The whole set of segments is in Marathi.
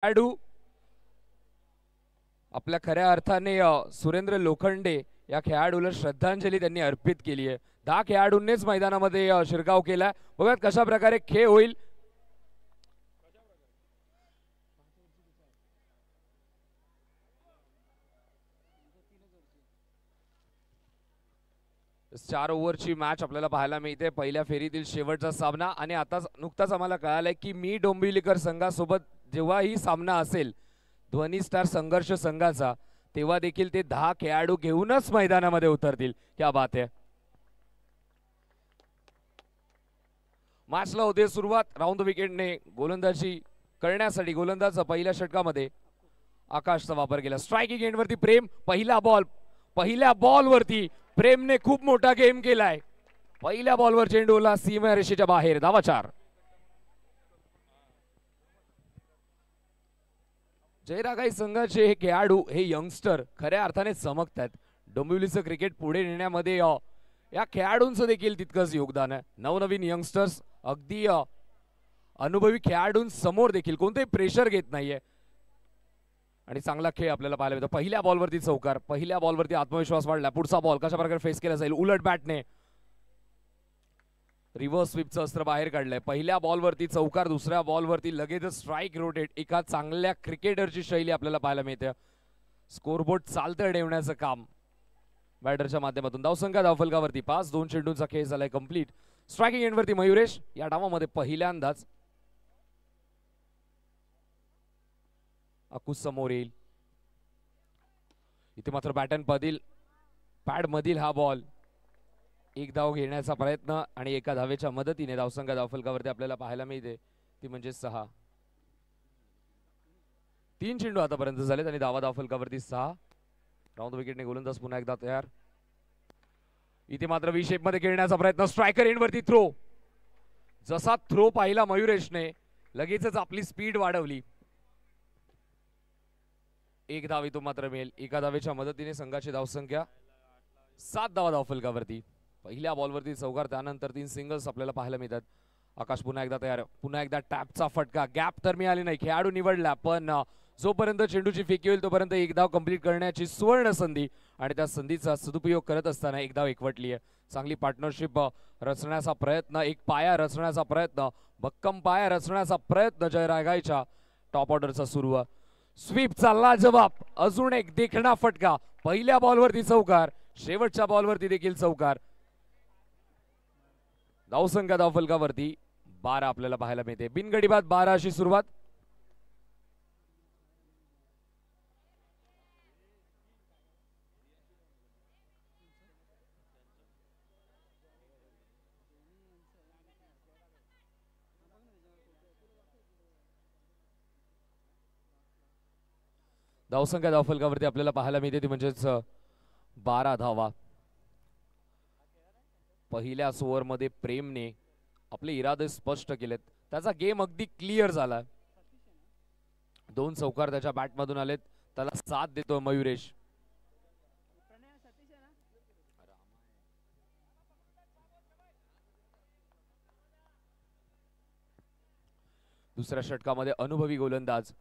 खेळाडू आपल्या खऱ्या अर्थाने सुरेंद्र लोखंडे या खेळाडूला श्रद्धांजली त्यांनी अर्पित केली आहे। 10 खेळाडूंनीच मैदानामध्ये शिरकाव केला। बघा कशा प्रकारे खेळ होईल। चार ओव्हरची मॅच आपल्याला पाहायला मिळते। पहिल्या फेरीतील शेवटचा सामना आणि आता नुकताच आम्हाला कळालंय की मी डोंबिवलीकर संघासोबत जेव्हा ही सामना असेल ध्वनी स्टार संघर्ष संघाचा तेव्हा देखील ते 10 खेळाडू घेऊनच मैदानामध्ये उतरतील। क्या बात आहे। मॅचला होते सुरुवात। राऊंड विकेटने गोलंदाजी करण्यासाठी गोलंदाज पहिल्या षटकामध्ये आकाशचा वापर केला। स्ट्रायकिंग एंडवरती प्रेम पहिल्या बॉलवरती प्रेमने खूप मोठा गेम केलाय। पहिल्या बॉलवर चेंडूला सीमारेषेच्या बाहेर। धावा 4। जयरागाई संघाचे हे खेळाडू हे यंगस्टर खऱ्या अर्थाने चमकतात। डोंबिवलीचं क्रिकेट पुढे नेण्यामध्ये या खेळाडूंचं देखील तितकंच योगदान आहे। नवनवीन यंगस्टर्स अगदी अनुभवी खेळाडूंसमोर देखील कोणतेही प्रेशर घेत नाहीये आणि चांगला खेळ आपल्याला पाहायला मिळतो। पहिल्या बॉलवरती चौकार, पहिल्या बॉलवरती आत्मविश्वास वाढला। पुढचा बॉल कशा प्रकारे फेस केला जाईल। उलट बॅटने रिव्हर्स स्वीपचं अस्त्र बाहेर काढलंय। पहिल्या बॉलवरती चौकार, दुसऱ्या बॉलवरती लगेच स्ट्राइक रोटेट। एका चांगल्या क्रिकेटरची शैली आपल्याला पाहायला मिळते। स्कोरबोर्ड चालतं ठेवण्याचं काम बॅटरच्या माध्यमातून। धावसंख्या धावफलकावरती 5। 2 चेंडूंचा खेळ झालाय कंप्लीट। स्ट्रायकिंग एंडवरती मयुरेश या डावामध्ये पहिल्यांदाच अकुस समोर येईल। इथे मात्र बॅटन पॅड मधील हा बॉल एक धाव घेण्याचा प्रयत्न आणि एका धावेच्या मदतीने धावसंख्या धावफलकावरती आपल्याला पाहायला मिळते ती म्हणजे 6। 3 चेंडू आतापर्यंत झालेत आणि धावा धावफलकावरती 6। राऊंड विकेटने गोलंदाज पुन्हा एकदा तयार। इथे मात्र व्ही शेप मध्ये खेळण्याचा प्रयत्न। स्ट्रायकर एंडवरती थ्रो। जसा थ्रो पाहिला मयुरेशने लगेचच आपली स्पीड वाढवली। एक धाव इथून मात्र मिळेल। एका धावेच्या मदतीने संघाची धावसंख्या 7 धावा धावफलकावरती। पहिल्या बॉलवरती चौकार, त्यानंतर 3 सिंगल्स आपल्याला पाहायला मिळतात। आकाश पुन्हा एकदा तयार। पुन्हा एकदा टॅपचा फटका। गॅप तर मिळाली नाही, खेळाडू निवडला, पण जोपर्यंत चेंडूची फेकी होईल तोपर्यंत एक धाव कंप्लीट करण्याची सुवर्ण संधी आणि त्या संधीचा सदुपयोग करत असताना एक धाव एकवटली आहे। चांगली पार्टनरशिप रचण्याचा प्रयत्न, एक पाया रचण्याचा प्रयत्न, भक्कम पाया रचण्याचा प्रयत्न जयरागाईच्या टॉप ऑर्डरचा सुरू आहे। स्वीपचा लाजवाब, अजून एक देखणा फटका। पहिल्या बॉलवरती चौकार, शेवटच्या बॉलवरती देखील चौकार। धावसंख्या धावफलकावरती 12 आपल्याला पाहायला मिळते। बिनगडी बाद 12 अशी सुरुवात। धावसंख्या धावफलकावरती आपल्याला पाहायला मिळते ती म्हणजेच 12 धावा। पहिल्याच ओव्हरमध्ये प्रेमने आपले इरादे स्पष्ट केलेत। त्याचा गेम अगदी क्लिअर झाला। 2 चौकार त्याच्या बॅटमधून आलेत। त्याला साथ देतोय मयुरेश। दुसऱ्या षटकामध्ये अनुभवी गोलंदाज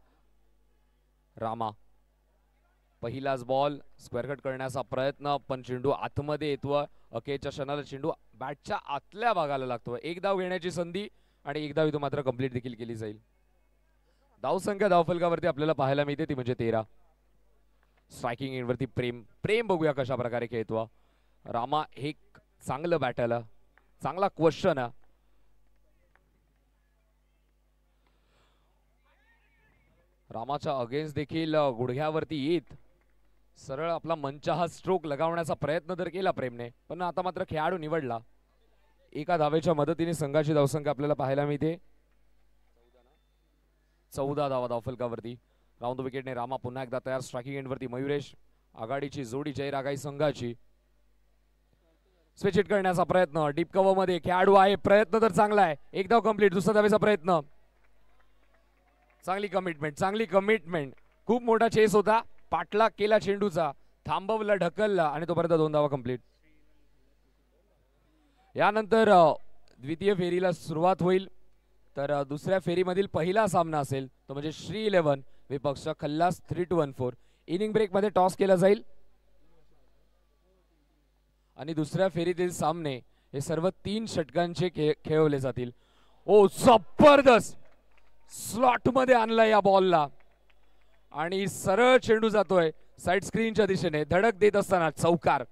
रामा। पहिलाच बॉल स्क्वेअर कट करण्याचा प्रयत्न, पण चेंडू आतमध्ये येतोय। अखेरच्या क्षणाला चेंडू बॅटच्या आतल्या भागाला लागतोय। एक धाव घेण्याची संधी आणि एक धाव इथं मात्र कंप्लीट देखील केली जाईल। धावसंख्या धावफलकावरती आपल्याला पाहायला मिळते ती म्हणजे 13। स्ट्रायकिंग एंडवरती प्रेम बघूया कशा प्रकारे खेळतो। रामा हे चांगलं बॅटल, चांगला क्वेश्चन आहे। रामाच्या अगेन्स्ट देखील गुडघ्यावरती येत सरळ आपला मंचाहा स्ट्रोक लगावण्याचा प्रयत्न तर केला प्रेमने, पण आता मात्र खेळाडू निवडला। एका धावेच्या मदतीने संघाची धावसंख्या आपल्याला पाहायला मिळते 14 धावा धावफलकावरती। राऊंड विकेटने रामा पुन्हा एकदा तयार। स्ट्रायकिंग एंडवरती मयुरेश। आघाडीची जोडी जयरागाई संघाची। स्विच हिट करण्याचा प्रयत्न, डीप कव्हर मध्ये खेळाडू आहे, प्रयत्न तर चांगला आहे। एक धाव कंप्लीट। दुसऱ्या धावेचा प्रयत्न। चांगली कमिटमेंट। खूप मोठा चेस होता, पाठलाग केला चेंडूचा, थांबवला, ढकलला आणि तोपर्यंत 2 धावा कंप्लीट। यानंतर द्वितीय फेरीला सुरुवात होईल। तर दुसऱ्या फेरीमधील पहिला सामना असेल तो म्हणजे श्री 11 विपक्ष खल्लास 3214. इनिंग ब्रेक मध्ये टॉस केला जाईल आणि दुसऱ्या फेरीतील सामने हे सर्व 3 षटकांचे खेळवले जातील. ओ जबरदस्त स्लॉट मध्ये आणला या बॉलला आणि सरळ चेंडू जातोय साइड स्क्रीनच्या दिशेने. धडक देत असताना चौकार.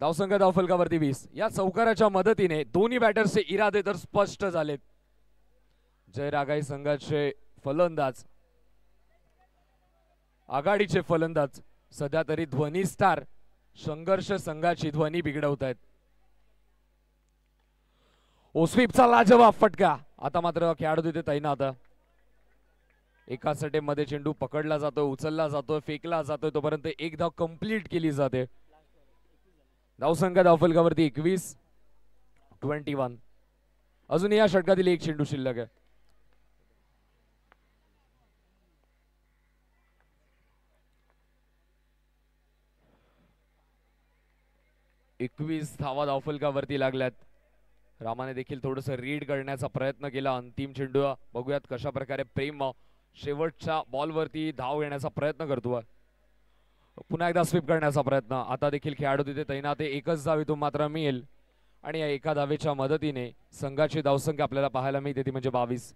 धावसंख्या धावफलकावरती 20. या चौकाराच्या मदतीने दोन्ही बॅटर्सचे इरादे तर स्पष्ट झालेत. जयरागाई संघाचे फलंदाज, आघाडीचे फलंदाज सध्या तरी ध्वनी स्टार संघर्ष संघाची ध्वनी बिघडवत आहेत. ओस्वीपचा लाजवाब फटका. आता मात्र खेळाडू तिथे तैनात. एका सटेमध्ये चेंडू पकडला जातोय, उचलला जातोय, फेकला जातोय, तोपर्यंत एक धाव कंप्लीट केली जाते. धावसंख्या धावफलकावरती 21. अजून या षटकातील एक चेंडू शिल्लक आहे. धावा धावफलकावरती लागल्यात. रामाने देखील थोडस रीड करण्याचा प्रयत्न केला. अंतिम चेंडू बघूयात कशा प्रकारे प्रेम शेवटच्या बॉलवरती धाव घेण्याचा प्रयत्न करतो. पुन्हा एकदा स्वीप करण्याचा प्रयत्न. आता देखील खेळाडू तिथे तैनात आहे. एकच धाव इथून मात्र मिळेल आणि या एका धावेच्या मदतीने संघाची धावसंख्या आपल्याला पाहायला मिळते ती म्हणजे 22.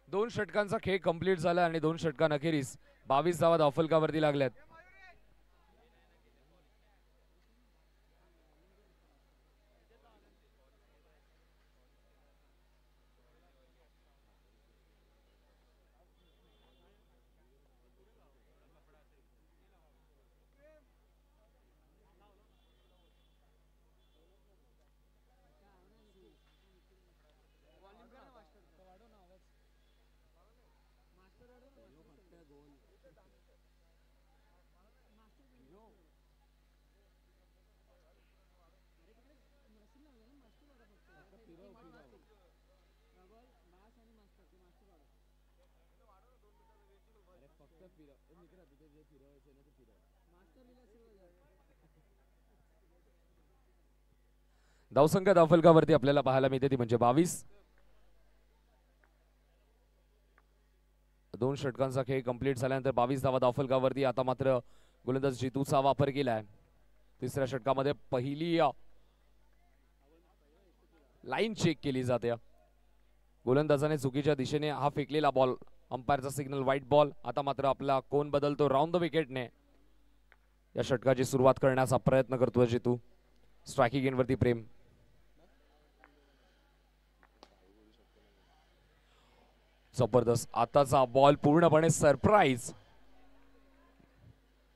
2 षटकांचा खेळ कंप्लीट झाला आणि 2 षटकांअखेरीस 22 धावा धावफलकावरती लागल्यात. धावसंख्या धावफलकावरती आपल्याला पाहायला मिळते ती म्हणजे 22. 2 षटकांचा खेळ कंप्लीट झाल्यानंतर 22 धावा धावफलकावरती. आता मात्र गोलंदाज जितूचा वापर केलाय. तिसऱ्या षटकामध्ये पहिली लाईन चेक केली जाते. गोलंदाजाने चुकीच्या दिशेने हा फेकलेला बॉल, अंपायरचा सिग्नल व्हाईट बॉल. आता मात्र आपला कोन बदलतो. राऊंड द विकेटने या षटकाची सुरुवात करण्याचा प्रयत्न करतोय जितू. स्ट्रायकिंग एंडवरती प्रेम. जबरदस्त. आताचा बॉल पूर्णपणे सरप्राईज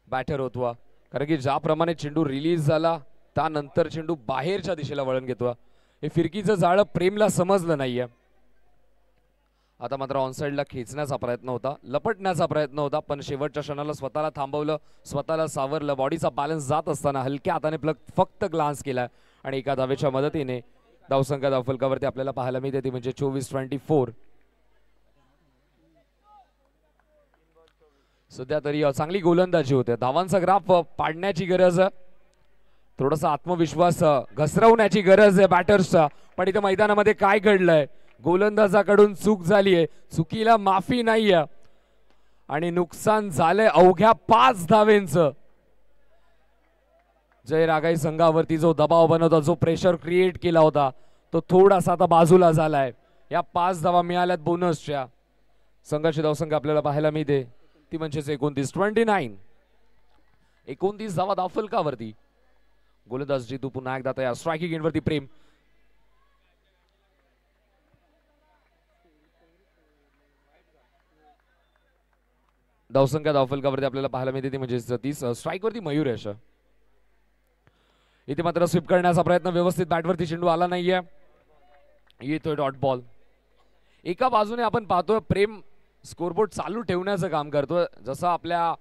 बॅटर होतो, कारण की ज्याप्रमाणे चेंडू रिलीज झाला त्यानंतर चेंडू बाहेरच्या दिशेला वळण घेतो. हे फिरकीचं जाळं प्रेमला समजलं नाहीये. आता मात्र ऑनसाइडला खेचण्याचा प्रयत्न होता, लपटण्याचा प्रयत्न होता, पण शेवटच्या क्षणाला स्वतःला थांबवलं, स्वतःला सावरलं. बॉडीचा बॅलन्स जात असताना हलक्या हाताने फक्त ग्लान्स केला आणि एका धावेच्या मदतीने धावसंख्या धावफलकावरती आपल्याला पाहायला मिळते ती म्हणजे 24-24. सध्या तरी चांगली गोलंदाजी होते. धावांचा ग्राफ पाडण्याची गरज आहे, थोडासा आत्मविश्वास घसरवण्याची गरज आहे बॅटर्सचा. पण इथं मैदानामध्ये काय घडलंय, गोलंदाजाकडून चूक झालीये, चुकीला माफी नाहीये आणि नुकसान झालंय अवघ्या 5 धावेंचं. जयरागाई संघावरती जो दबाव बनवता, जो प्रेशर क्रिएट केला होता, तो थोडासा आता बाजूला झालाय. या 5 धावा मिळाल्यात बोनसच्या. संघाची धावसंख्या आपल्याला पाहायला मिळते ती म्हणजे 29. 29 धावा धावफलकावरती. गोलंदाज जितू पुन्हा एकदा तयार. स्ट्रायकिंग एंडवरती प्रेम. धावसंख्या धावफलकावरती आपल्याला पाहायला मिळते ती म्हणजे 30. स्ट्राईकवरती मयुरेश. इथे मात्र स्वीप करण्याचा प्रयत्न, व्यवस्थित बॅटवरती चेंडू आला नाहीये. येतोय डॉट बॉल. एका बाजूने आपण पाहतोय प्रेम स्कोरबोर्ड चालू ठेवण्याचं काम करतोय. जसा आपल्या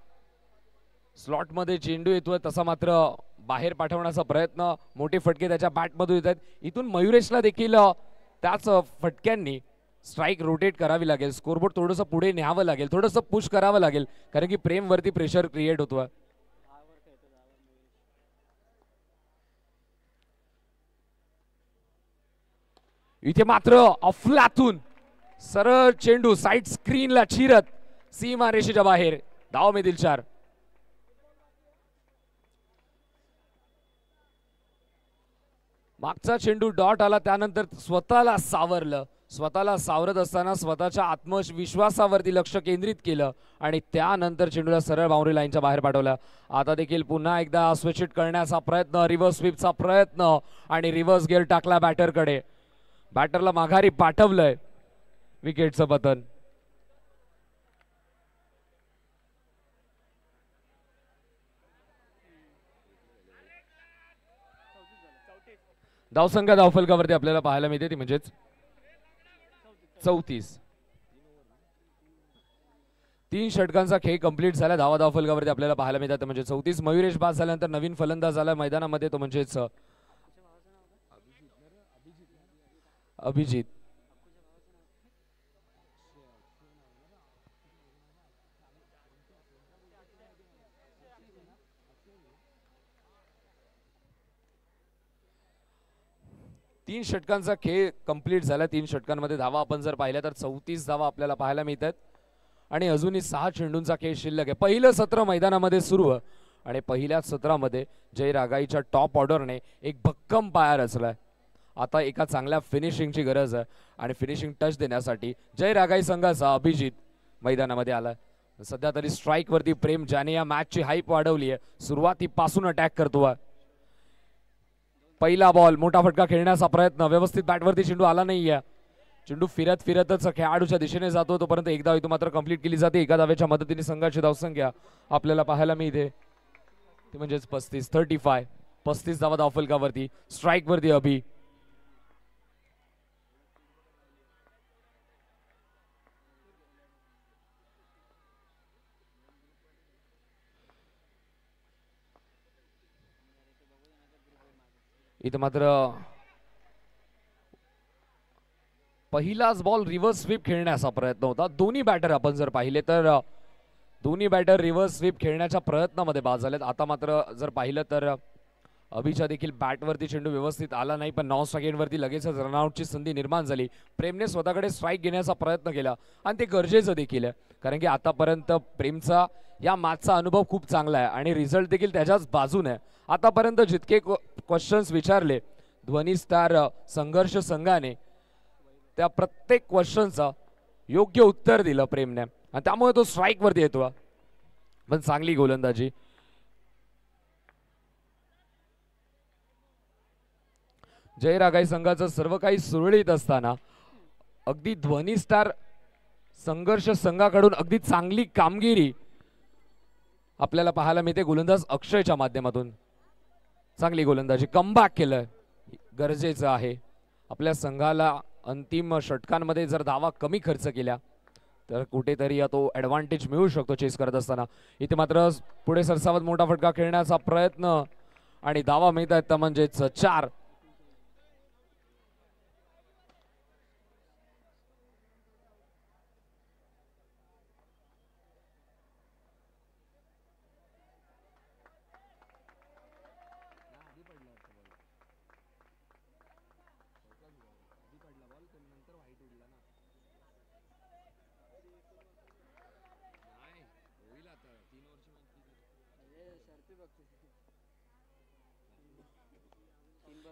स्लॉट मध्ये चेंडू येतोय तसा मात्र बाहेर पाठवण्याचा प्रयत्न, मोठे फटके त्याच्या बॅटमधून येत आहेत. इथून मयुरेशला देखील त्याच फटक्यांनी स्ट्राइक रोटेट करावी लागेल. स्कोरबोर्ड थोडंसं पुढे न्यावं लागेल, थोडंसं पुश करावं लागेल, कारण की प्रेम वरती प्रेशर क्रिएट होतोय. इथे मात्र अफलातून सरळ चेंडू साइड स्क्रीनला चिरत सीमा रेषेच्या बाहेर. धाव मिळतील 4. मागचा चेंडू डॉट आला, त्यानंतर स्वतःला सावरलं. स्वतःला सावरत असताना स्वतःच्या आत्मविश्वासावरती लक्ष केंद्रित केलं आणि त्यानंतर चेंडूला सरळ बाउंड्री लाईनच्या बाहेर पाठवलं. आता देखील पुन्हा एकदा स्विच हिट करण्याचा प्रयत्न, रिव्हर्स स्वीपचा प्रयत्न आणि रिव्हर्स गिअर टाकला बॅटरकडे. बॅटरला माघारी पाठवलंय. विकेटचं पतन. धावसंख्या धावफलकावरती आपल्याला पाहायला मिळते ती म्हणजेच 34. 3 षटकांचा खेळ कंप्लीट झाला. धावा धावफलकावरती आपल्याला पाहायला मिळतात म्हणजे 34. मयुरेश बाद झाल्यानंतर नवीन फलंदाज आला मैदानामध्ये, तो म्हणजेच अभिजित. तीन षटकांचा खेळ कंप्लीट झाला. 3 षटकांमध्ये धावा आपण जर पाहिल्या तर 34 धावा आपल्याला पाहायला मिळतात आणि अजूनही 6 चेंडूंचा खेळ शिल्लक आहे. पहिलं सत्र मैदानामध्ये सुरू आहे आणि पहिल्याच सत्रामध्ये जय रागाईच्या टॉप ऑर्डरने एक भक्कम पाया रचलाय. आता एका चांगल्या फिनिशिंगची गरज आहे आणि फिनिशिंग टच देण्यासाठी जय रागाई संघाचा अभिजित मैदानामध्ये आलाय. सध्या तरी स्ट्राइक वरती प्रेम, ज्याने या मॅचची हाईप वाढवली आहे. सुरुवातीपासून अटॅक करतोय. पहिला बॉल, मोठा फटका खेळण्याचा प्रयत्न, व्यवस्थित बॅटवरती चेंडू आला नाहीये. चेंडू फिरत फिरतच खेळाडूच्या दिशेने जातो, तोपर्यंत एक धाव इथून मात्र कंप्लीट केली जाते. एका धावेच्या मदतीने संघाची धावसंख्या आपल्याला पाहायला मिळते ती म्हणजेच 35. 35. 35 धावा धावफलकावरती. स्ट्राइक वरती अभि. इथं मात्र पहिलाच बॉल रिव्हर्स स्वीप खेळण्याचा प्रयत्न होता. दोन्ही बॅटर आपण जर पाहिले तर दोन्ही बॅटर रिव्हर्स स्वीप खेळण्याच्या प्रयत्नामध्ये बाद झालेत. आता मात्र जर पाहिलं तर अभिच्या देखील बॅटवरती चेंडू व्यवस्थित आला नाही, पण 9 सेकंडवरती लगेचच रनआउटची संधी निर्माण झाली. प्रेमने स्वतःकडे स्ट्राइक घेण्याचा प्रयत्न केला आणि ते गरजेचं देखील आहे, कारण की आतापर्यंत प्रेमचा या मॅचचा अनुभव खूप चांगला आहे आणि रिझल्ट देखील त्याच्याच बाजूने आहे. आतापर्यंत जितके क्वेश्चन्स विचारले ध्वनी स्टार संघर्ष संघाने, त्या प्रत्येक क्वेश्चनचं योग्य उत्तर दिलं प्रेमने आणि त्यामुळे तो स्ट्राइक वरती येतो. पण चांगली गोलंदाजी. जय रागाई संघाचं सर्व काही सुरळीत असताना अगदी ध्वनी स्टार संघर्ष संघाकडून अगदी चांगली कामगिरी आपल्याला पाहायला मिळते गोलंदाज अक्षयच्या माध्यमातून. चांगली गोलंदाजी, कमबॅक केलं, गरजेचं आहे. आपल्या संघाला अंतिम षटकांमध्ये जर धावा कमी खर्च केल्या तर कुठेतरी तो ॲडव्हान्टेज मिळू शकतो चेस करत असताना. इथे मात्र पुढे सरसावत मोठा फटका खेळण्याचा प्रयत्न आणि धावा मिळतात म्हणजेच 4.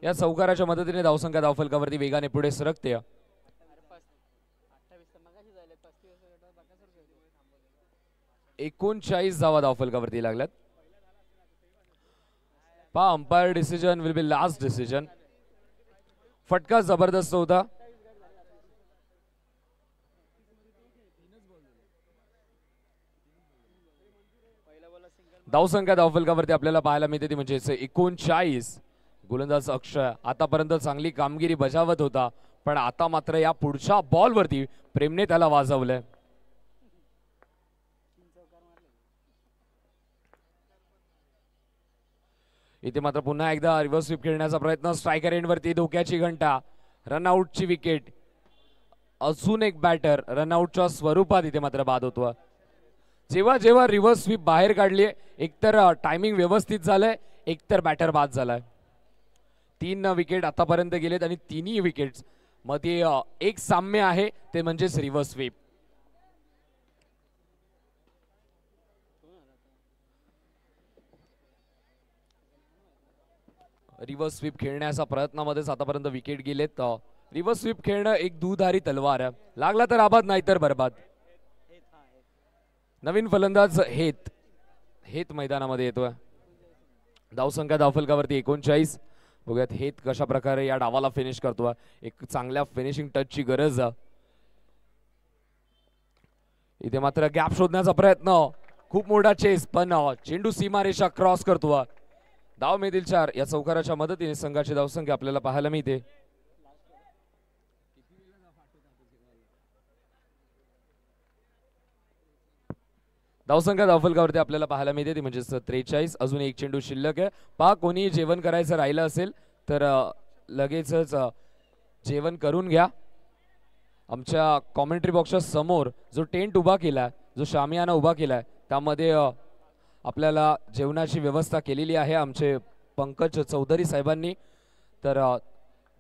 या चौकाराच्या मदतीने धावसंख्या धावफलकावरती वेगाने पुढे सरकते. 39 धावा धावफलकावरती लागल्यात. पहा, umpire decision will be last decision. फटका जबरदस्त होता. धावसंख्या धावफलकावरती आपल्याला पाहायला मिळते ती म्हणजे 39. गोलंदाज अक्षय आतापर्यंत चांगली कामगिरी बजावत होता, पण आता मात्र या पुढच्या बॉलवरती प्रेमने त्याला वाजवलंय. इथे मात्र पुन्हा एकदा रिव्हर्स स्वीप खेळण्याचा प्रयत्न. स्ट्रायकर एंडवरती धोक्याची घंटा. रनआउटची विकेट. अजून एक बॅटर रनआउटच्या स्वरूपात इथे मात्र बाद होतो. जेव्हा जेव्हा रिव्हर्स स्वीप बाहेर काढली, एकतर टायमिंग व्यवस्थित झालंय, एकतर बॅटर बाद झालाय. 3 विकेट आतापर्यंत गेलेत आणि तिन्ही विकेट्स मग ती एक साम्य आहे ते म्हणजेच रिव्हर्स स्वीप. रिव्हर्स स्वीप खेळण्याचा प्रयत्नामध्येच आतापर्यंत विकेट गेलेत. रिव्हर्स स्वीप खेळणं एक दुधारी तलवार आहे, लागला तर आबाद नाही तर बरबाद. नवीन फलंदाज हेत मैदानामध्ये येतोय. धावसंख्या धावफलकावरती 39. बघूयात हेत कशा प्रकारे या डावाला फिनिश करतोय. एक चांगल्या फिनिशिंग टचची गरज. इथे मात्र गॅप शोधण्याचा प्रयत्न, खूप मोठा चेस, पण चेंडू सीमारेषा क्रॉस करतोय. धाव मिळतील 4. या चौकाराच्या मदतीने संघाची धावसंख्या आपल्याला पाहायला मिळते. धावसंख्या धावफलकावरती आपल्याला पाहायला मिळते ती म्हणजे 43. अजून एक चेंडू शिल्लक आहे. पहा, कोणी जेवण करायचं राहिलं असेल तर लगेचच जेवण करून घ्या. आमच्या कॉमेंट्री बॉक्सच्या समोर जो टेंट उभा केलाय, जो शामियाना उभा केलाय, त्यामध्ये आपल्याला जेवणाची व्यवस्था केलेली आहे आमचे पंकज चौधरी साहेबांनी. तर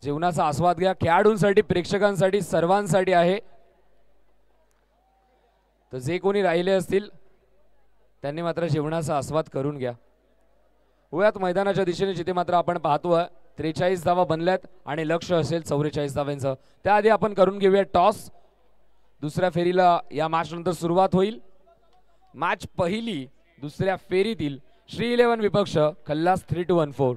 जेवणाचा आस्वाद घ्या. खेळाडूंसाठी, प्रेक्षकांसाठी, सर्वांसाठी आहे. तर जे कोणी राहिले असतील त्यांनी मात्र जेवणाचा आस्वाद करून घ्या. होयात मैदानाच्या दिशेने, जिथे मात्र आपण पाहतोय 43 धावा बनल्यात आणि लक्ष असेल 44 धाव्यांचं. त्याआधी आपण करून घेऊया टॉस. दुसऱ्या फेरीला या मॅच नंतर सुरुवात होईल. मॅच पहिली दुसऱ्या फेरीतील श्री 11 विपक्ष खल्लास 3214.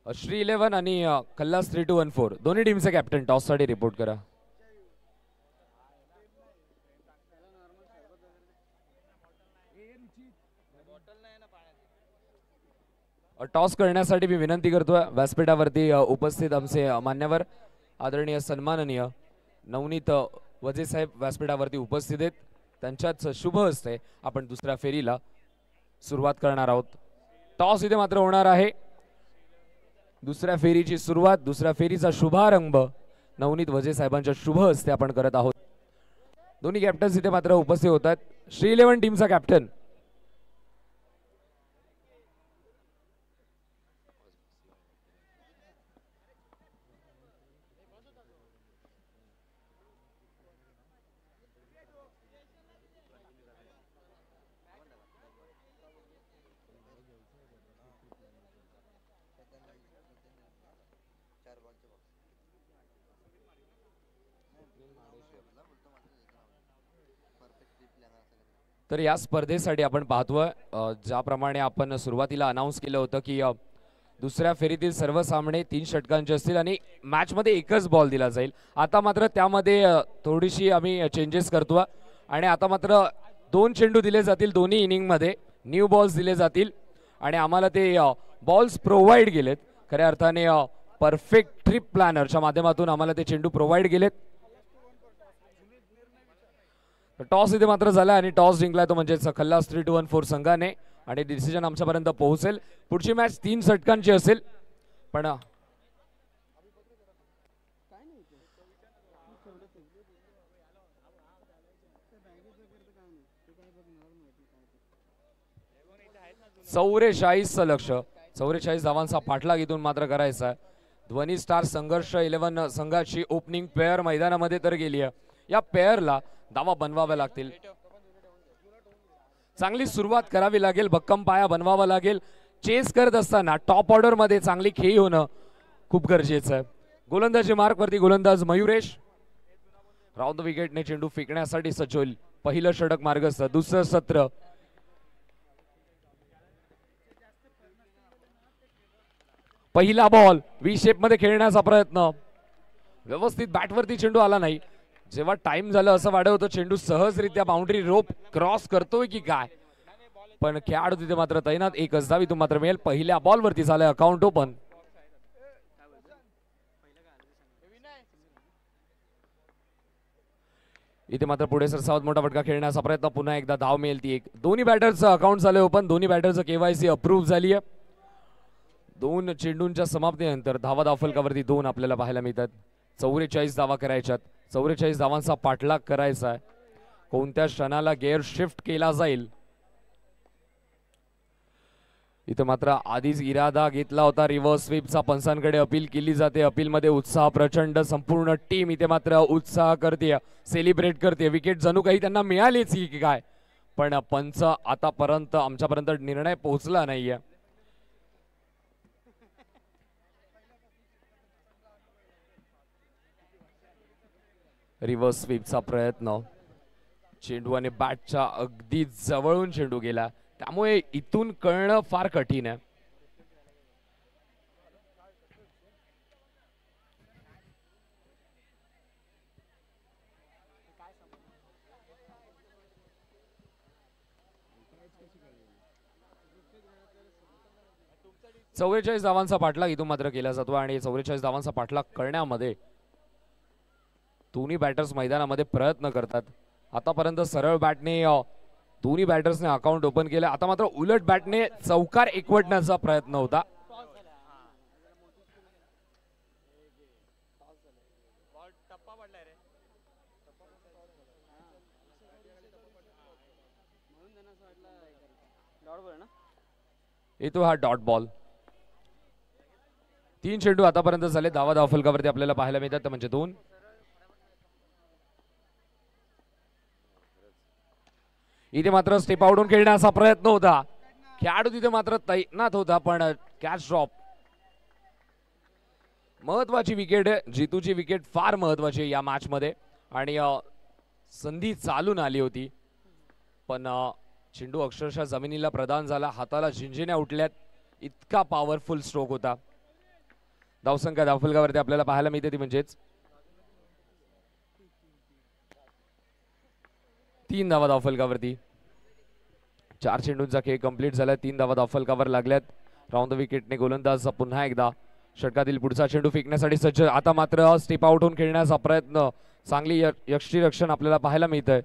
श्री 11 आणि खल्लास 3214 दोन्ही टीमचे कॅप्टन टॉस साठी रिपोर्ट करा. टॉस करण्यासाठी मी विनंती करतोय व्यासपीठावरती उपस्थित आमचे मान्यवर आदरणीय सन्माननीय नवनीत वजे साहेब व्यासपीठावरती उपस्थित आहेत. त्यांच्याच शुभ हस्ते आपण दुसऱ्या फेरीला सुरुवात करणार आहोत. टॉस इथे मात्र होणार आहे. दुसऱ्या फेरीची सुरुवात, दुसऱ्या फेरीचा शुभारंभ नवनीत वजे साहेबांच्या शुभ हस्ते आपण करत आहोत. दोन्ही कॅप्टन्स इथे मात्र उपस्थित होतात. श्री 11 टीमचा कॅप्टन तर या स्पर्धेसाठी आपण पाहतोय ज्याप्रमाणे आपण सुरुवातीला अनाउन्स केलं होतं की दुसऱ्या फेरीतील सर्व सामने 3 षटकांचे असतील आणि मॅच मध्ये एकच बॉल दिला जाईल. आता मात्र त्यामध्ये थोडीशी आम्ही चेंजेस करतोय आणि आता मात्र 2 चेंडू दिले जातील दोन्ही इनिंग मध्ये. न्यू बॉल्स दिले जातील आणि आम्हाला ते बॉल्स प्रोव्हाइड केलेत. खऱ्या अर्थाने परफेक्ट ट्रिप प्लॅनरच्या माध्यमातून आम्हाला ते चेंडू प्रोव्हाइड केलेत. टॉस इथे मात्र झाला आणि टॉस जिंकलाय तो म्हणजे खल्लास 3214 संघाने आणि डिसिजन आमच्यापर्यंत पोहोचेल. पुढची मॅच 3 षटकांची असेल. पण लक्ष 44 धावांचा पाठलाग इथून मात्र करायचा आहे. ध्वनी स्टार संघर्ष 11 संघाची ओपनिंग पेअर मैदानामध्ये तर गेली आहे. या पेअरला धावा बनवाव्या लागतील. चांगली सुरुवात करावी लागेल, भक्कम पाया बनवावा लागेल. चेस करत असताना टॉप ऑर्डर मध्ये चांगली खेळी होणं खूप गरजेचं आहे. गोलंदाजी मार्क वरती गोलंदाज मयुरेश राऊंड द विकेटने चेंडू फेकण्यासाठी सज्ज होईल. पहिलं षटक मार्गस्थ, दुसरं सत्र. पहिला बॉल व्ही शेप मध्ये खेळण्याचा प्रयत्न, व्यवस्थित बॅटवरती चेंडू आला नाही. जेव्हा टाइम झालं असं वाटत होतं चेंडू सहजरित्या बाउंड्री रोप क्रॉस करतोय की काय, पण खेळाडू तिथे मात्र तैनात. 1 धाव इथून मात्र मिळेल. पहिल्या बॉल वरती झालंय अकाउंट ओपन. इथे मात्र पुढे सरसावत मोठा फटका खेळण्याचा प्रयत्न, पुन्हा एकदा धाव मिळेल ती 1. दोन्ही बॅटरचं अकाउंट झालंय ओपन. दोन्ही बॅटरचं केवायसी अप्रूव्ह झाली आहे 2 चेंडूंच्या समाप्तीनंतर धावा धावफलकावरती 2 आपल्याला पाहायला मिळतात. 44 धावा करायच्यात. 44 धावांचा पाठलाग करायचा आहे. कोणत्या क्षणाला गेअर शिफ्ट केला जाईल इथं मात्र आधीच इरादा घेतला होता रिव्हर्स स्वीपचा. पंचांकडे अपील केली जाते. अपील मध्ये उत्साह प्रचंड. संपूर्ण टीम इथे मात्र उत्साह करते, सेलिब्रेट करते. विकेट जणू काही त्यांना मिळालीच की काय, पण पंच आतापर्यंत आमच्यापर्यंत निर्णय पोहोचला नाहीये. रिव्हर्स स्वीपचा प्रयत्न. चेंडू आणि बॅटच्या अगदी जवळून चेंडू गेला, त्यामुळे इथून कळणं फार कठीण आहे. चौवेचाळीस धावांचा पाठलाग इथून मात्र केला जातो आणि 44 धावांचा पाठलाग करण्यामध्ये दोन्ही बॅटर्स मैदानामध्ये प्रयत्न करतात. आतापर्यंत सरळ बॅटने दोन्ही बॅटर्सने अकाउंट ओपन केलं. आता मात्र उलट बॅटने चौकार एकवटण्याचा प्रयत्न होता. येतो हा डॉट बॉल. 3 चेंडू आतापर्यंत झाले. धावा धावफलकावरती आपल्याला पाहायला मिळतात म्हणजे 2. इथे मात्र स्टेप आउटून खेळण्याचा प्रयत्न होता. खेळाडू तिथे मात्र तैनात होता, पण कॅच ड्रॉप. महत्वाची विकेट आहे. जितूची विकेट फार महत्वाची आहे या मॅच मध्ये आणि संधी चालून आली होती, पण चेंडू अक्षरशः जमिनीला प्रदान झाला. हाताला झिंजिण्या उठल्यात, इतका पॉवरफुल स्ट्रोक होता. धावसंख्या धावफलकावरती आपल्याला पाहायला मिळते ती म्हणजेच 3 धावा धावफलकावरती. 4 चेंडूंचा खेळ कंप्लीट झाला. 3 धावा धावफलकावर लागल्यात. राऊंड द विकेटने गोलंदाज पुन्हा एकदा षटकातील पुढचा चेंडू फेकण्यासाठी सज्ज. आता मात्र स्टेप आउट होऊन खेळण्याचा प्रयत्न. चांगली यष्टीरक्षण आपल्याला पाहायला मिळतंय.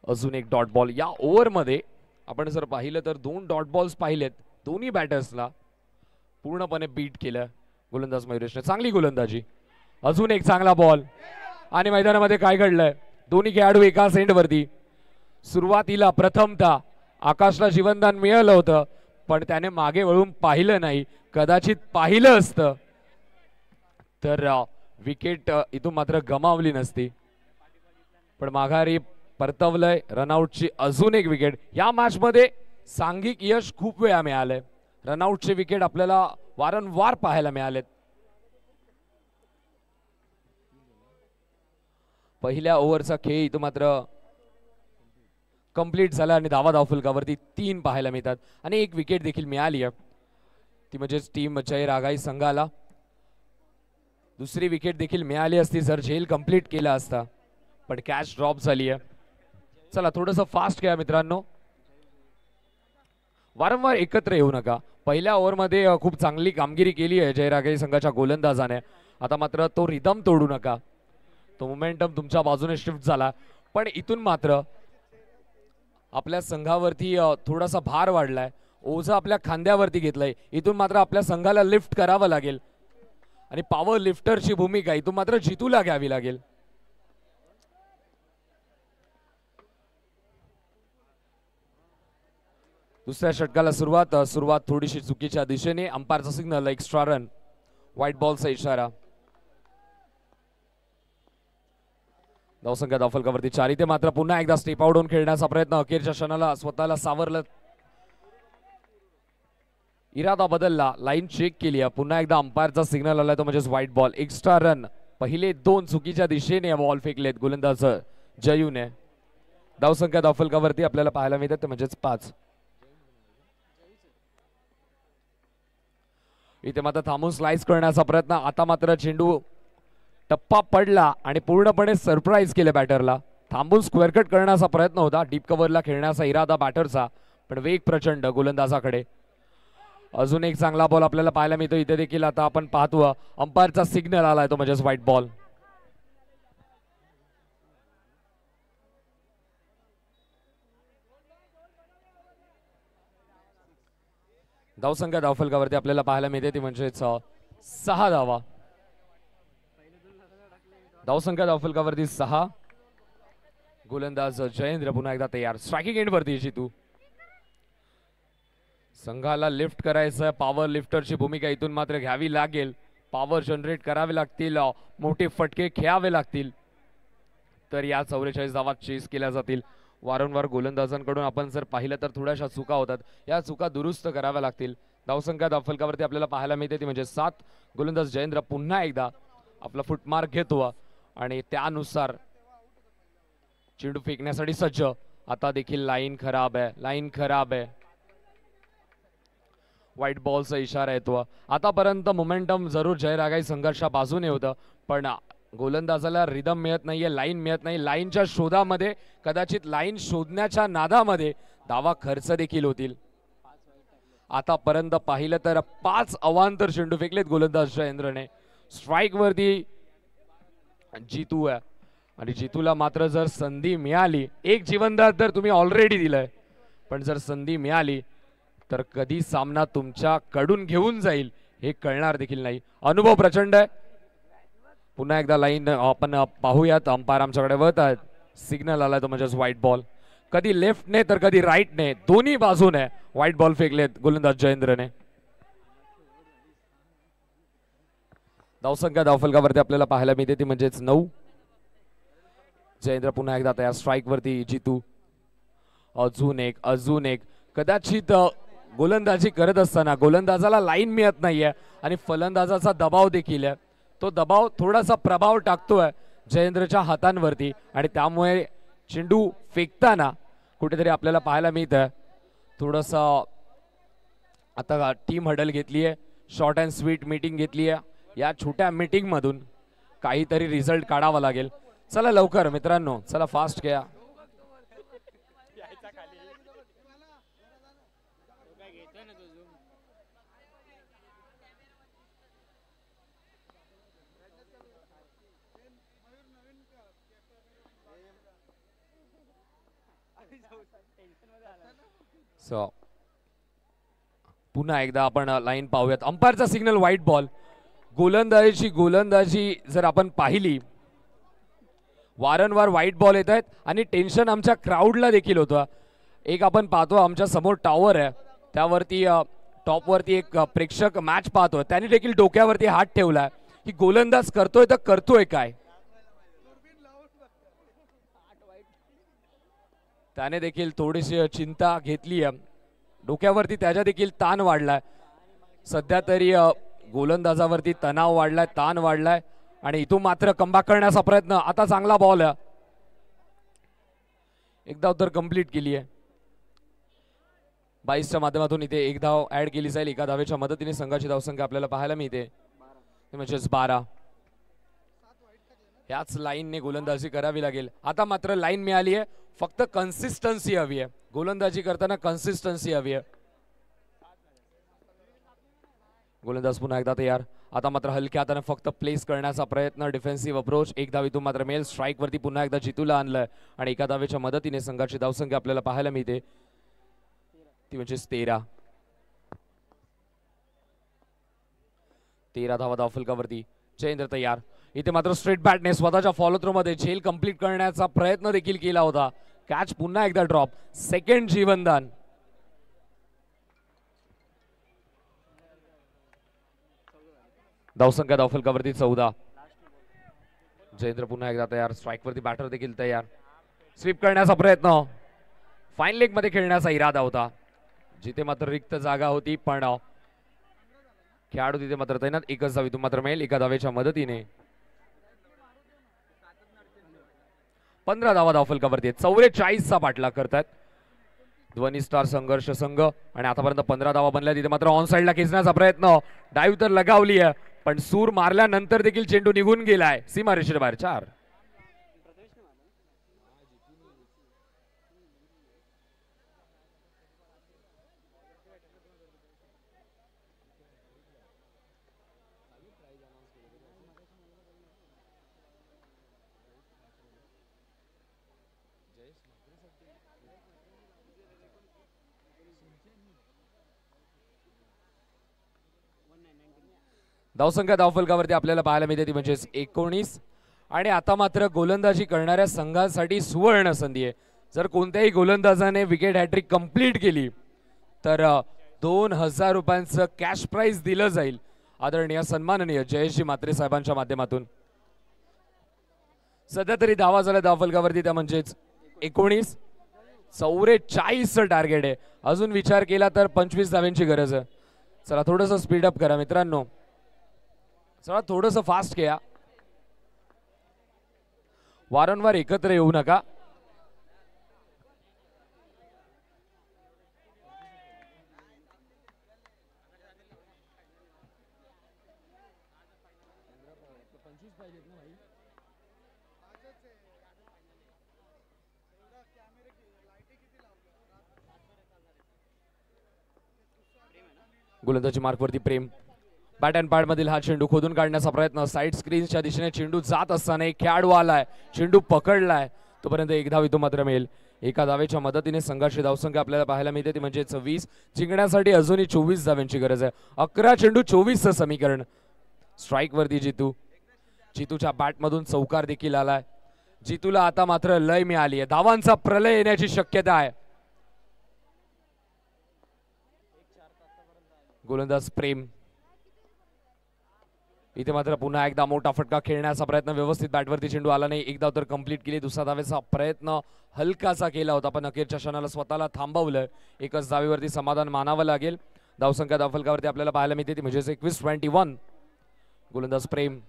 अजून एक डॉट बॉल. या ओव्हर मध्ये आपण जर पाहिलं तर 2 डॉट बॉल्स पाहिलेत. दोन्ही बॅटर्सला पूर्णपणे बीट केलं गोलंदाज मयुरेशने. चांगली गोलंदाजी. अजून एक चांगला बॉल. आणि मैदानामध्ये काय घडलंय, दोन्ही खेळाडू एकाच एंडवरती. सुरुवातीला प्रथमतः आकाशला जीवनदान मिळालं होतं, पण त्याने मागे वळून पाहिलं नाही. कदाचित पाहिलं असतं तर विकेट इथून मात्र गमावली नसती, पण माघारी परतवलंय. रनआउटची अजून एक विकेट. या मॅच मध्ये सांघिक यश खूप वेळा मिळालंय. रनआउटचे विकेट आपल्याला वारंवार पाहायला मिळालेत. पहिल्या ओव्हरचा खेळ इथं मात्र कंप्लीट झाला आणि धावा धावफलकावरती 3 पाहायला मिळतात आणि एक विकेट देखील मिळाली आहे. ती म्हणजेच टीम जय रागाई संघाला दुसरी विकेट देखील मिळाली असती जर झेल कंप्लीट केला असता, पण कॅच ड्रॉप झाली आहे. चला थोडंसं फास्ट खेळा मित्रांनो. वारंवार एकत्र येऊ नका. पहिल्या ओव्हरमध्ये खूप चांगली कामगिरी केली आहे जय रागाई संघाच्या गोलंदाजाने. आता मात्र तो रिदम तोडू नका. तो मोमेंटम तुमच्या बाजूने शिफ्ट झाला, पण इथून मात्र आपल्या संघावरती थोडासा भार वाढलाय. ओझं आपल्या खांद्यावरती घेतलंय. इथून मात्र आपल्या संघाला लिफ्ट करावं लागेल आणि पॉवर लिफ्टरची भूमिका इथून मात्र जितूला घ्यावी लागेल. दुसऱ्या षटकाला सुरुवात थोडीशी चुकीच्या दिशेने. अंपायरचा सिग्नल एक्स्ट्रा रन, व्हाईट बॉलचा इशारा. धावसंख्या धावफलकावरती 4. इथे मात्र पुन्हा एकदा स्टेप आउट होऊन खेळण्याचा प्रयत्न. अखेरच्या क्षणाला स्वतःला सावरलं. इरादा बदलला, लाईन चेक केली. पुन्हा एकदा अंपायरचा सिग्नल आला तो म्हणजेच व्हाईट बॉल. Extra run. पहिले 2 चुकीच्या दिशेने बॉल फेकलेत गोलंदाज जयूने. धावसंख्या धावफलकावरती आपल्याला पाहायला मिळतात ते म्हणजेच 5. इथे मात्र थांबून स्लाइस करण्याचा प्रयत्न. आता मात्र चेंडू टप्पा पडला आणि पूर्णपणे सरप्राईज केले बॅटरला. थांबून स्क्वेअर कट करण्याचा प्रयत्न होता. डीप कव्हरला खेळण्याचा इरादा बॅटरचा, पण वेग प्रचंड गोलंदाजाकडे. अजून एक चांगला बॉल आपल्याला पाहायला मिळतो इथे देखील. आता आपण पाहतो अंपायरचा सिग्नल आलाय तो म्हणजेच व्हाईट बॉल. धावसंख्या धावफलकावरती आपल्याला पाहायला मिळते ती म्हणजेच 6 धावा. धावसंख्या धावफलकावरती 6. गोलंदाज जयेंद्र पुन्हा एकदा तयार. स्ट्रायकिंग एंड वरती जितू. संघाला लिफ्ट करायचं, पॉवर लिफ्टरची भूमिका इथून मात्र घ्यावी लागेल. पॉवर जनरेट करावे लागतील, मोठे फटके खेळावे लागतील, तर या 44 धावात चेस केल्या जातील. वारंवार गोलंदाजांकडून आपण जर पाहिलं तर थोड्याशा चुका होतात, या चुका दुरुस्त कराव्या लागतील. धावसंख्या धावफलकावरती आपल्याला पाहायला मिळते ती म्हणजे 7. गोलंदाज जयेंद्र पुन्हा एकदा आपला फुटमार्क घेतो आणि त्यानुसार चेंडू फेकण्यासाठी सज्ज. आता देखील लाईन खराब आहे, लाईन खराब आहे. व्हाईट बॉलचा इशारा येतो. आतापर्यंत मोमेंटम जरूर जयरागाई संघर्षा बाजूने होतं, पण गोलंदाजाला रिदम मिळत नाहीये, लाईन मिळत नाही. लाईनच्या शोधामध्ये, कदाचित लाईन शोधण्याच्या नादामध्ये धावा खर्च देखील होतील. आतापर्यंत पाहिलं तर 5 अवांतर चेंडू फेकलेत गोलंदाज जयेंद्रने. स्ट्राईक वरती जितू आहे आणि जितूला मात्र जर संधी मिळाली, एक जीवनदान तर तुम्ही ऑलरेडी दिलंय, पण जर संधी मिळाली तर कधी सामना तुमच्याकडून घेऊन जाईल हे कळणार देखील नाही. अनुभव प्रचंड आहे. पुन्हा एकदा लाईन आपण पाहूयात. अंपायर आमच्याकडे वळत आहेत. सिग्नल आलाय तो म्हणजेच व्हाईट बॉल. कधी लेफ्टने तर कधी राईटने, दोन्ही बाजूने व्हाईट बॉल फेकलेत गोलंदाज जयेंद्रने. धावसंख्या धावफलकावरती आपल्याला पाहायला मिळते ती म्हणजेच 9. जयेंद्र पुन्हा एकदा तयार. स्ट्राईक वरती जितू. अजून एक. कदाचित गोलंदाजी करत असताना गोलंदाजाला लाईन मिळत नाहीये आणि फलंदाजाचा दबाव देखील आहे. तो दबाव थोडासा प्रभाव टाकतोय जयेंद्रच्या हातांवरती आणि त्यामुळे चेंडू फेकताना कुठेतरी आपल्याला पाहायला मिळतं थोडंसं. आता टीम हडल घेतली आहे, शॉर्ट अँड स्वीट मीटिंग घेतली आहे. या छोट्या मीटिंग मधून काहीतरी रिझल्ट काढावा लागेल. चला लवकर मित्रांनो, चला फास्ट घ्या. पुन्हा एकदा आपण लाईन पाहूयात. अंपायरचा सिग्नल व्हाईट बॉल. गोलंदाजी जर आपण पाहिली, वारंवार व्हाईट बॉल येत आहेत आणि टेन्शन आमच्या क्राऊडला देखील होतं. एक आपण पाहतो आमच्या समोर टॉवर आहे, त्यावरती टॉपवरती एक प्रेक्षक मॅच पाहतोय, त्याने देखील डोक्यावरती हात ठेवलाय की गोलंदाज करतोय तर करतोय काय. त्याने देखील थोडीशी चिंता घेतली आहे, डोक्यावरती त्याच्या देखील ताण वाढलाय. सध्या तरी गोलंदाजावरती तणाव वाढलाय, ताण वाढलाय आणि इथून मात्र कमबॅक करण्याचा प्रयत्न. आता चांगला बॉल आहे, एक धाव तर कंप्लीट केली आहे. 22च्या माध्यमातून इथे एक धाव ऍड केली जाईल. एका धावेच्या मदतीने संघाची धावसंख्या आपल्याला पाहायला मिळते म्हणजेच 12. याच लाईनने गोलंदाजी करावी लागेल. आता मात्र लाईन मिळाली आहे, फक्त कन्सिस्टन्सी हवी आहे. गोलंदाजी करताना कन्सिस्टन्सी हवी आहे. गोलंदाज पुन्हा एकदा तयार. आता मात्र हलक्या हाताने फक्त प्लेस करण्याचा प्रयत्न, डिफेन्सिव्ह अप्रोच. एक धावीतून मात्र मेल. स्ट्राईक वरती पुन्हा एकदा जितूला आणलंय आणि एका धावेच्या मदतीने संघाची धावसंख्या आपल्याला पाहायला मिळते ती म्हणजे 13. 13 धावा धावफलकावरती. जयेंद्र तयार. इथे मात्र स्ट्रेट बॅटने स्वतःच्या फॉलो थ्रो मध्ये झेल कंप्लीट करण्याचा प्रयत्न देखील केला होता. कॅच पुन्हा एकदा ड्रॉप. सेकंड जीवनदान. धावसंख्या धावफलकावरती 14. जयेंद्र पुन्हा एकदा तयार. स्ट्राईक वरती बॅटर देखील तयार. स्वीप करण्याचा प्रयत्न. फाईन लेग मध्ये खेळण्याचा इरादा होता, जिथे मात्र रिक्त जागा होती, पण खेळाडू तिथे मात्र तैनात. एकच धावीतून मात्र मिळेल एका धावेच्या मदतीने. 15 धावा धावफलकावरती. 44चा पाठलाग करतात ध्वनी स्टार संघर्ष संघ आणि आतापर्यंत 15 धावा बनल्या. तिथे मात्र ऑन साइडला खेचण्याचा प्रयत्न. डाईव्ह तर लगावली आहे, पण सूर मारल्यानंतर देखील चेंडू निघून गेलाय सीमारेषेच्या बाहेर. 4. धावसंख्या धावफलकावरती आपल्याला पाहायला मिळते ती म्हणजेच 19. आणि आता मात्र गोलंदाजी करणाऱ्या संघासाठी सुवर्ण संधी आहे. जर कोणत्याही गोलंदाजाने विकेट हॅट्रिक कंप्लीट केली तर 2000 रुपयांचं कॅश प्राइज दिलं जाईल आदरणीय सन्माननीय जयेशजी म्हात्रे साहेबांच्या माध्यमातून. सध्या तरी धावा झाल्या धावफलकावरती त्या म्हणजेच 19. 44 टार्गेट आहे. अजून विचार केला तर 25 धाव्यांची गरज आहे. चला थोडंसं स्पीडअप करा मित्रांनो, चला थोडंसं फास्ट घ्या, वारंवार एकत्र येऊ नका. गोलंदाजी मार्कवरती प्रेम, बॅट अँड पॅड मधील हा चेंडू खोदून काढण्याचा प्रयत्न, साइड स्क्रीनच्या दिशेने चेंडू जात असताना एक खेळाडू आलाय, चेंडू पकडलाय, तोपर्यंत एक धाव इथून मात्र मिळेल. एका धावेच्या मदतीने संघाची धावसंख्या आपल्याला पाहायला मिळते ती म्हणजे 20. जिंकण्यासाठी अजूनही 24 धाव्यांची गरज आहे. 11 चेंडू 24चं समीकरण. स्ट्राईक वरती जितू, जितूच्या बॅट मधून चौकार देखील आलाय. जितूला आता मात्र लय मिळाली आहे, धावांचा प्रलय येण्याची शक्यता आहे. गोलंदाज प्रेम इथे मात्र पुन्हा एकदा मोठा फटका खेळण्याचा प्रयत्न, व्यवस्थित बॅटवरती चेंडू आला नाही. एक धाव तर कंप्लीट केली. दुसरा धावेचा प्रयत्न हलकासा केला होता पण अखेरच्या क्षणाला स्वतःला थांबवलं. एकच धावेवरती समाधान मानावं लागेल. धावसंख्या धावफलकावरती आपल्याला पाहायला मिळते ती म्हणजे 21-21. गोलंदाज प्रेम,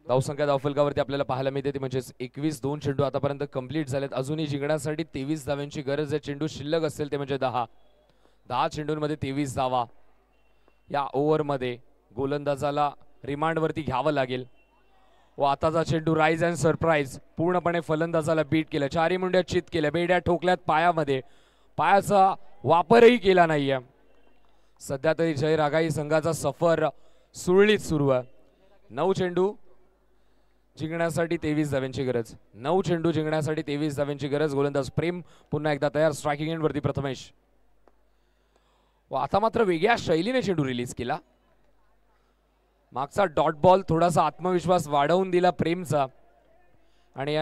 धावसंख्या धावफलकावरती आपल्याला पाहायला मिळते ती म्हणजे 21. 2 चेंडू आतापर्यंत कंप्लीट झालेत. अजूनही जिंकण्यासाठी 23 धाव्यांची गरज आहे. चेंडू शिल्लक असतील ते म्हणजे 10 चेंडूंमध्ये 23 धावा. या ओव्हरमध्ये गोलंदाजाला रिमांडवरती घ्यावं लागेल. व आताचा चेंडू राईज अँड सरप्राईज पूर्णपणे फलंदाजाला बीट केलं. चारी मुंड्या चित केल्या, बेड्या ठोकल्यात पायामध्ये, पायाचा वापरही केला नाहीये. सध्या तरी जय रागाई संघाचा सफर सुरळीत सुरू आहे. 9 चेंडू जिंकण्यासाठी 23 धाव्यांची गरज. 9 चेंडू जिंकण्यासाठी 23 धाव्यांची गरज. गोलंदाज प्रेम पुन्हा एकदा तयार. स्ट्रायकिंग एंड वरती प्रथमेश. व आता मात्र वेगळ्या शैलीने चेंडू रिलीज केला. मागचा डॉट बॉल थोडासा आत्मविश्वास वाढवून दिला प्रेमचा. आणि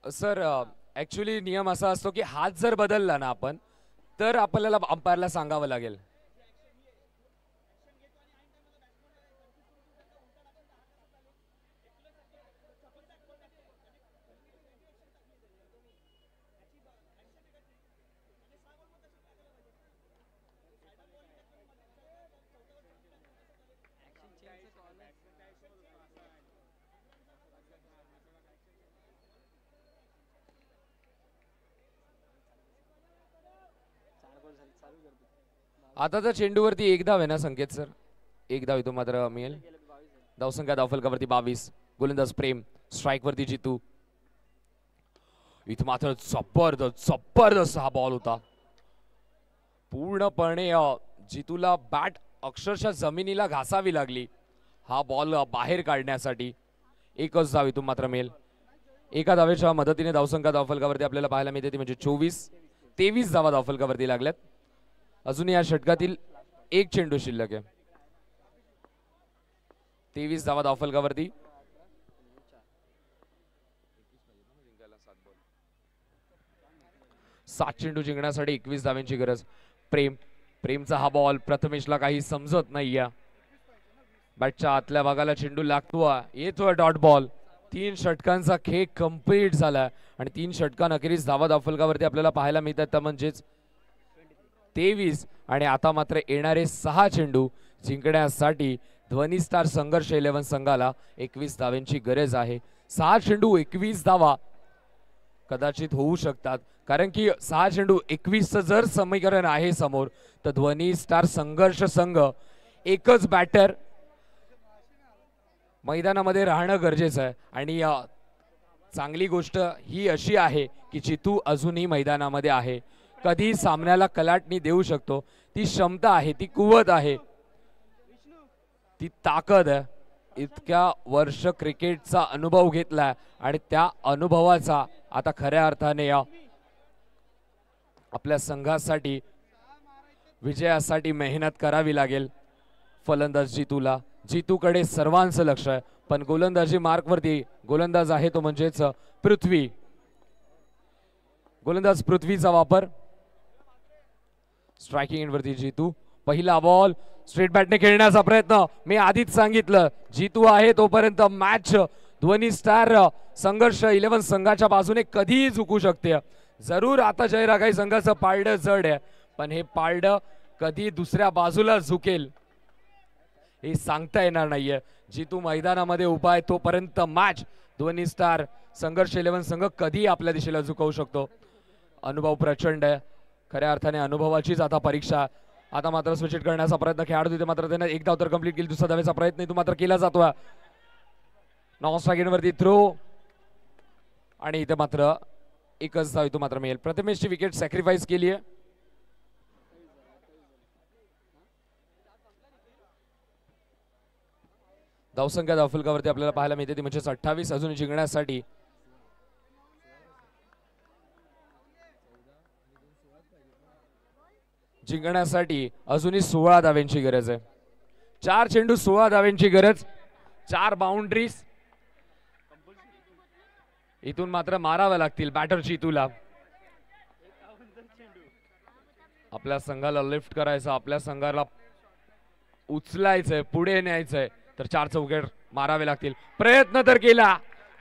सर ऍक्च्युली नियम असा असतो की हात जर बदलला ना आपण तर आपल्याला अंपायरला सांगावं लागेल. आता तर चेंडूवरती एक धाव आहे ना संकेत सर, एक धाव इथून मात्र मिळेल. धावसंख्या धावफलकावरती 22. गोलंदाज प्रेम, स्ट्राईक वरती जितू. इथं मात्र जबरदस्त हा बॉल होता. पूर्णपणे जितूला बॅट अक्षरशः जमिनीला घासावी लागली हा बॉल बाहेर काढण्यासाठी. एकच धाव इथून मात्र मिळेल. एका धावेच्या मदतीने धावसंख्या धावफलकावरती आपल्याला पाहायला मिळते ती म्हणजे 24. 23 धावा धावफलकावरती लागल्यात. अजून या षटकातील एक चेंडू शिल्लक आहे. 23 धावा धावफलकावरती. 7 चेंडू जिंकण्यासाठी 21 धाव्यांची गरज. प्रेमचा हा बॉल प्रथमेशला काही समजत नाहीये. बॅटच्या आतल्या भागाला चेंडू लागतो, येतोय डॉट बॉल. 3 षटकांचा खेळ कंप्लीट झाला आणि 3 षटकांअखेरीस धावा धावफलकावरती आपल्याला पाहायला मिळतात म्हणजेच 23. आणि आता मात्र येणारे 6 चेंडू जिंकण्यासाठी ध्वनी स्टार संघर्ष 11 संघाला 21 धावांची गरज आहे. 6 चेंडू 21 धावा कदाचित होऊ शकतात, कारण की 6 चेंडू 21 जर समीकरण आहे समोर, तर ध्वनी स्टार संघर्ष संघ एकच बॅटर मैदानामध्ये राहणं गरजेचं आहे. आणि चांगली गोष्ट ही अशी आहे की जितू अजूनही मैदानामध्ये आहे. कधी सामन्याला कलाटणी देऊ शकतो, ती क्षमता आहे, ती कुवत आहे, ती ताकद आहे. इतक्या वर्ष क्रिकेटचा अनुभव घेतलाय आणि त्या अनुभवाचा आता खऱ्या अर्थाने आपल्या संघासाठी विजयासाठी मेहनत करावी लागेल. फलंदाज जितूला, जितूकडे सर्वांचं लक्ष आहे, पण गोलंदाजी मार्कवरती गोलंदाज आहे तो म्हणजेच पृथ्वी. गोलंदाज पृथ्वीचा वापर. स्ट्रायकिंग एंडवरती जितू. पहिला बॉल स्ट्रेट बॅटने खेळण्याचा प्रयत्न. मी आधीच सांगितलं, जितू आहे तोपर्यंत मॅच ध्वनी स्टार संघर्ष 11 संघाच्या बाजूने कधीही झुकू शकते. जरूर आता जयरागाई संघाचं पारडं जड आहे, पण हे पारडं कधी दुसऱ्या बाजूला झुकेल हे सांगता येणार नाहीये. जितू मैदानामध्ये उभा आहे तोपर्यंत मॅच ध्वनी स्टार संघर्ष 11 संघ कधी आपल्या दिशेला झुकवू शकतो. अनुभव प्रचंड आहे, खऱ्या अर्थाने अनुभवाचीच आता परीक्षा. आता मात्र स्विच हिट करण्याचा प्रयत्न खेळाडू तिथे मात्र त्याने एक धाव तर कंप्लीट केली, दुसरा धावेचा प्रयत्न इथून मात्र केला जातोय. नॉन स्ट्रायकिंग वरती थ्रो आणि इथे मात्र एकच धाव इथून मात्र मिळेल. प्रथमेशची विकेट सॅक्रिफाईस केली आहे. धावसंख्या धावफलकावरती आपल्याला पाहायला मिळते ती म्हणजे 28. अजून जिंकण्यासाठी अजूनही 16 धाव्यांची गरज आहे. 4 चेंडू 16 धाव्यांची गरज, 4 बाउंड्रीज इथून मात्र माराव्या लागतील बॅटर जितूला. आपल्या संघाला लिफ्ट करायचं, आपल्या संघाला उचलायचंय, पुढे न्यायचंय, तर 4 चौकेट मारावे लागतील. प्रयत्न तर केला,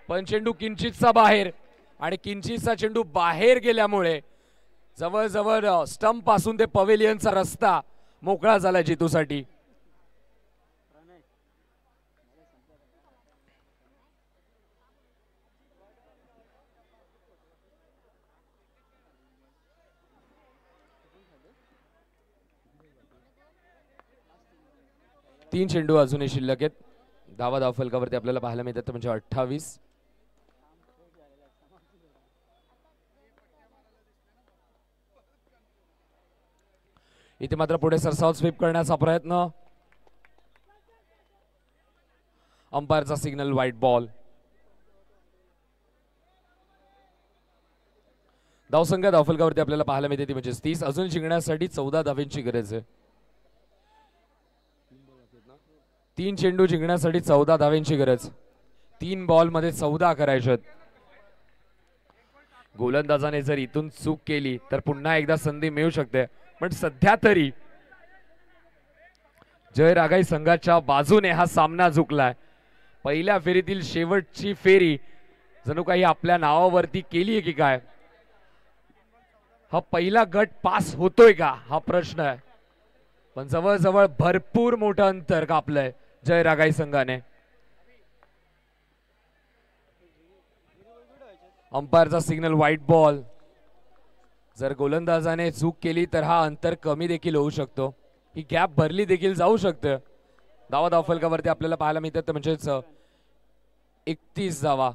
पण चेंडू किंचितसा बाहेर, आणि किंचितसा चेंडू बाहेर गेल्यामुळे जवळजवळ स्टंप पासून ते पवेलियनचा रस्ता मोकळा झाला जितूसाठी. तीन चेंडू अजूनही शिल्लक आहेत. धावा धावफलकावरती आपल्याला पाहायला मिळतात म्हणजे 28. इथे मात्र पुढे सरसावत स्वीप करण्याचा प्रयत्न. अंपायरचा सिग्नल व्हाईट बॉल. धावसंख्या धावफलकावरती आपल्याला पाहायला मिळते ती म्हणजे 30. अजून जिंकण्यासाठी 14 धाव्यांची गरज आहे. 3 चेंडू जिंकण्यासाठी 14 धाव्यांची गरज. 3 बॉल मध्ये 14 करायचे. गोलंदाजाने जर इथून चूक केली तर पुन्हा एकदा संधी मिळू शकते, पण सध्या तरी जयरागाई संघाच्या बाजूने हा सामना झुकलाय. पहिल्या फेरीतील शेवटची फेरी जणू काही आपल्या नावावरती केली आहे की काय. हा पहिला गट पास होतोय का हा प्रश्न आहे, पण जवळजवळ भरपूर मोठं अंतर कापलंय जयरागाई संघाने. अंपायरचा सिग्नल व्हाईट बॉल. जर गोलंदाजाने चूक केली तर हा अंतर कमी देखील होऊ शकतो, ही गॅप भरली देखील जाऊ शकते. धावा धावफलकावरती आपल्याला पाहायला मिळतात म्हणजेच 31 धावा.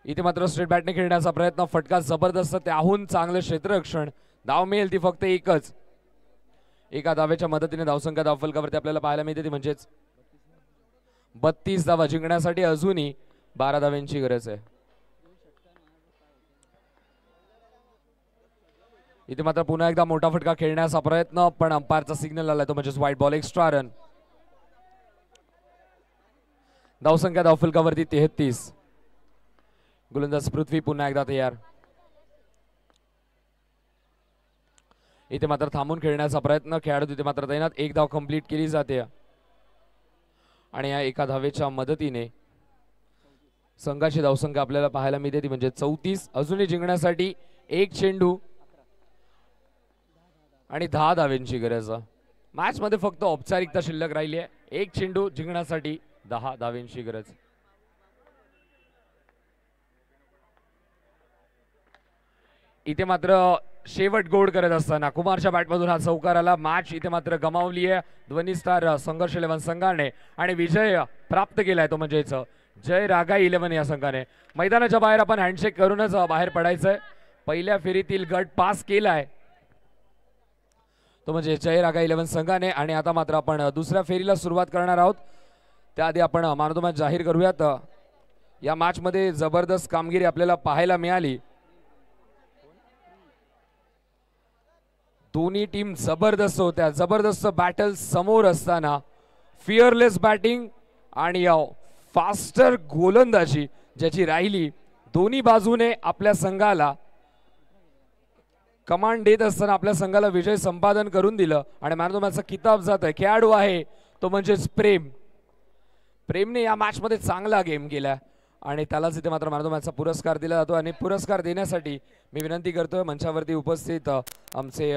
इथे मात्र स्ट्रेट बॅटने खेळण्याचा प्रयत्न. फटका जबरदस्त, त्याहून चांगलं क्षेत्ररक्षण. धाव मिळेल ती फक्त एकच. एका धावेच्या मदतीने धावसंख्या धावफलकावरती आपल्याला पाहायला मिळते ती म्हणजेच 32 धावा. जिंकण्यासाठी अजूनही 12 धाव्यांची गरज आहे. इथे मात्र पुन्हा एकदा मोठा फटका खेळण्याचा प्रयत्न, पण अंपायरचा सिग्नल आला तो म्हणजेच व्हाईट बॉल. Extra run. धावसंख्या धावफलकावरती 33. गोलंदाज पृथ्वी पुन्हा एकदा तयार. इथे मात्र थांबून खेळण्याचा प्रयत्न. खेळाडू तिथे मात्र तैनात. एक धाव कंप्लीट केली जाते आणि या एका धावेच्या मदतीने संघाची धावसंख्या आपल्याला पाहायला मिळते ती म्हणजे 34. अजूनही जिंकण्यासाठी 1 चेंडू आणि 10 धाव्यांची गरज. मॅच मध्ये फक्त औपचारिकता शिल्लक राहिली आहे. एक चेंडू जिंकण्यासाठी 10 धावांची गरज. इथे मात्र शेवट गोड करत असताना कुमारच्या बॅटमधून हा चौकार आला. मॅच इथे मात्र गमावली आहे ध्वनी स्टार संघर्ष 11 संघाने आणि विजय प्राप्त केलाय तो म्हणजेच जय रागा 11 या संघाने. मैदानाच्या बाहेर आपण हँडशेक करूनच बाहेर पडायचंय. पहिल्या फेरीतील गट पास केलाय तो म्हणजे जय रागा 11 संघाने आणि आता मात्र आपण दुसऱ्या फेरीला सुरुवात करणार आहोत. त्याआधी आपण मॅन ऑफ द मॅच जाहीर करूयात. या मॅच मध्ये जबरदस्त कामगिरी आपल्याला पाहायला मिळाली. दोन्ही टीम जबरदस्त होत्या. जबरदस्त बॅटल समोर असताना फिअरलेस बॅटिंग आणि फास्टर गोलंदाजी ज्याची राहिली. दोन्ही बाजूने आपल्या संघाला कमांड देत असताना आपल्या संघाला विजय संपादन करून दिलं आणि मॅन ऑफ द मॅचचा किताब जात आहे. खेळाडू आहे तो म्हणजेच प्रेम. प्रेमने या मॅच मध्ये चांगला गेम केला आणि त्यालाच इथे मात्र मॅन ऑफ द मॅचचा पुरस्कार दिला जातो. आणि पुरस्कार देण्यासाठी मी विनंती करतोय मंचावरती उपस्थित आमचे